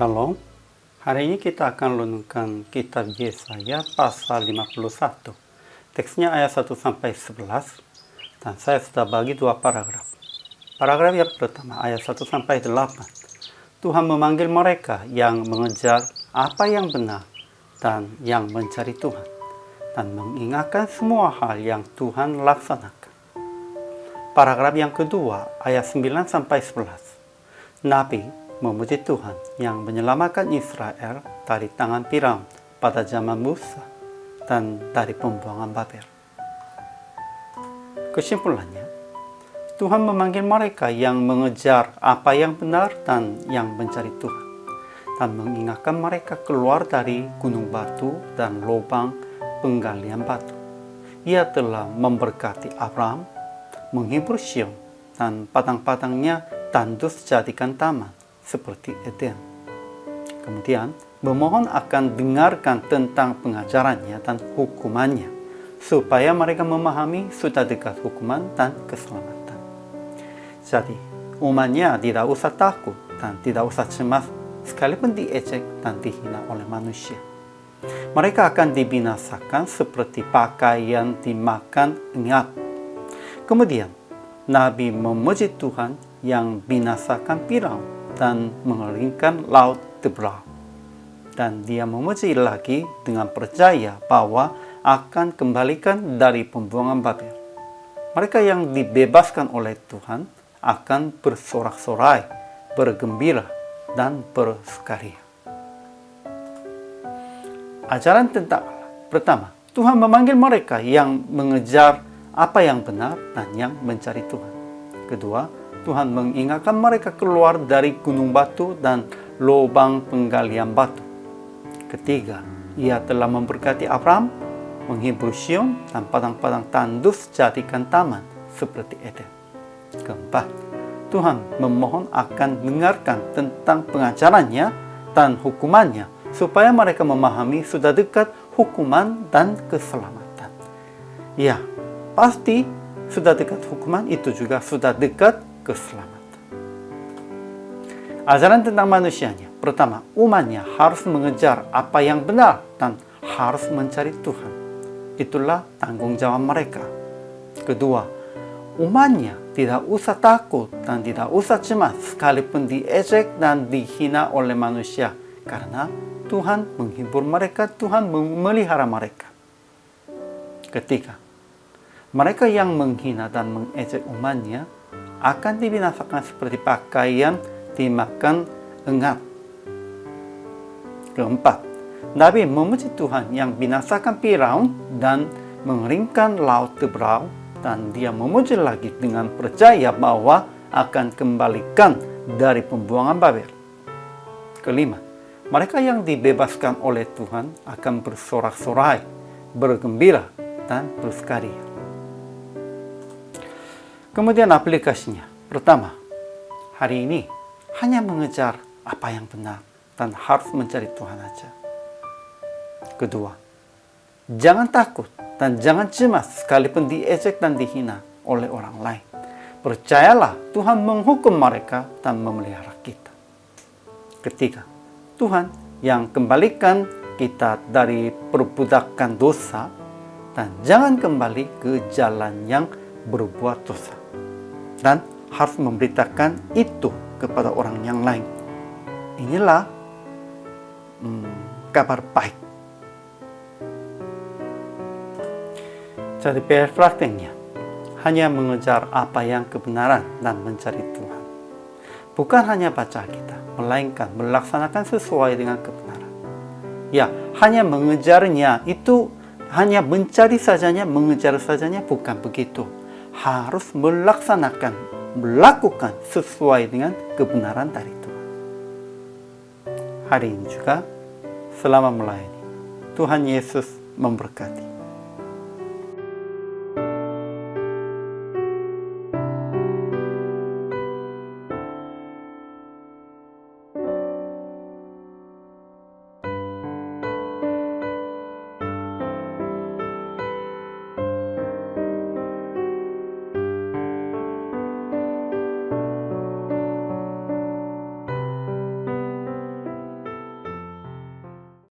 Shalom. Hari ini kita akan renungkan kitab Yesaya pasal 51. Teksnya ayat 1 sampai 11 dan saya sudah bagi dua paragraf. Paragraf yang pertama ayat 1 sampai 8. Tuhan memanggil mereka yang mengejar apa yang benar dan yang mencari Tuhan dan mengingatkan semua hal yang Tuhan laksanakan. Paragraf yang kedua ayat 9 sampai 11. Nabi memuji Tuhan yang menyelamatkan Israel dari tangan Firaun pada zaman Musa dan dari pembuangan Babel. Kesimpulannya, Tuhan memanggil mereka yang mengejar apa yang benar dan yang mencari Tuhan, dan mengingatkan mereka keluar dari gunung batu dan lubang penggalian batu. Ia telah memberkati Abraham, menghibur Sion, dan padang-padangnya tandus jadikan taman seperti Eden. Kemudian memohon akan dengarkan tentang pengajarannya dan hukumannya, supaya mereka memahami sudah dekat hukuman dan keselamatan. Jadi umatnya tidak usah takut dan tidak usah cemas sekalipun diejek dan dihina oleh manusia. Mereka akan dibinasakan seperti pakaian dimakan enyap. Kemudian Nabi memuji Tuhan yang binasakan Firaun dan mengeringkan laut seberang. Dan dia memuji lagi dengan percaya bahwa akan kembalikan dari pembuangan Babel. Mereka yang dibebaskan oleh Tuhan akan bersorak-sorai, bergembira, dan bersukaria. Ajaran tentang Allah. Pertama, Tuhan memanggil mereka yang mengejar apa yang benar dan yang mencari Tuhan. Kedua, Tuhan mengingatkan mereka keluar dari gunung batu dan lubang penggalian batu. Ketiga, Ia telah memberkati Abraham, menghibur Sion, dan padang-padang tandus jadikan taman seperti Eden. Keempat, Tuhan memohon akan dengarkan tentang pengajarannya dan hukumannya, supaya mereka memahami sudah dekat hukuman dan keselamatan. Ya, pasti sudah dekat hukuman, itu juga sudah dekat keselamatan. Ajaran tentang manusianya. Pertama, umatnya harus mengejar apa yang benar dan harus mencari Tuhan. Itulah tanggung jawab mereka. Kedua, umatnya tidak usah takut dan tidak usah cemas sekalipun diejek dan dihina oleh manusia, karena Tuhan menghibur mereka, Tuhan memelihara mereka. Ketiga, mereka yang menghina dan mengejek umatnya akan dibinasakan seperti pakaian dimakan enyap. Keempat, Nabi memuji Tuhan yang binasakan Firaun dan mengeringkan laut seberang, dan dia memuji lagi dengan percaya bahwa akan kembalikan dari pembuangan Babel. Kelima, mereka yang dibebaskan oleh Tuhan akan bersorak-sorai, bergembira, dan bersukaria. Kemudian aplikasinya. Pertama, hari ini hanya mengejar apa yang benar dan harus mencari Tuhan saja. Kedua, jangan takut dan jangan cemas sekalipun diejek dan dihina oleh orang lain. Percayalah, Tuhan menghukum mereka dan memelihara kita. Ketiga, Tuhan yang kembalikan kita dari perbudakan dosa dan jangan kembali ke jalan yang berbuat dosa. Dan harus memberitakan itu kepada orang yang lain. Inilah kabar baik. Jadi prakteknya hanya mengejar apa yang kebenaran dan mencari Tuhan. Bukan hanya baca kita, melainkan melaksanakan sesuai dengan kebenaran. Ya, hanya mengejarnya itu hanya mencari sajanya, mengejar sajanya, bukan begitu. Harus melaksanakan, melakukan sesuai dengan kebenaran dari Tuhan. Hari ini juga, selama melayani, Tuhan Yesus memberkati.